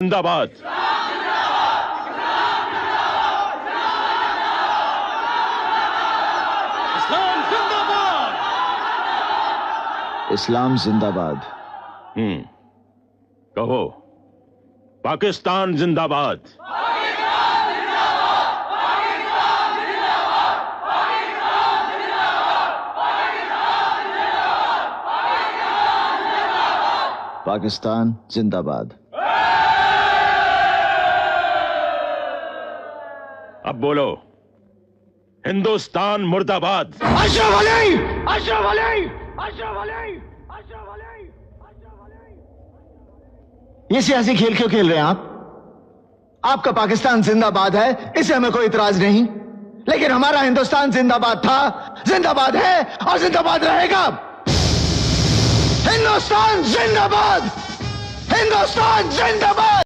जिंदाबाद। इस्लाम जिंदाबाद। इस्लाम जिंदाबाद। कहो, पाकिस्तान जिंदाबाद। पाकिस्तान जिंदाबाद। अब बोलो, हिंदुस्तान मुर्दाबाद। अशरफ अली, अशरफ अली, अशरफ अली, अशरफ अली, अशरफ अली। ये सियासी खेल क्यों खेल रहे हैं आप? आपका पाकिस्तान जिंदाबाद है, इसे हमें कोई इतराज नहीं, लेकिन हमारा हिंदुस्तान जिंदाबाद था, जिंदाबाद है और जिंदाबाद रहेगा। हिंदुस्तान जिंदाबाद, हिंदुस्तान जिंदाबाद।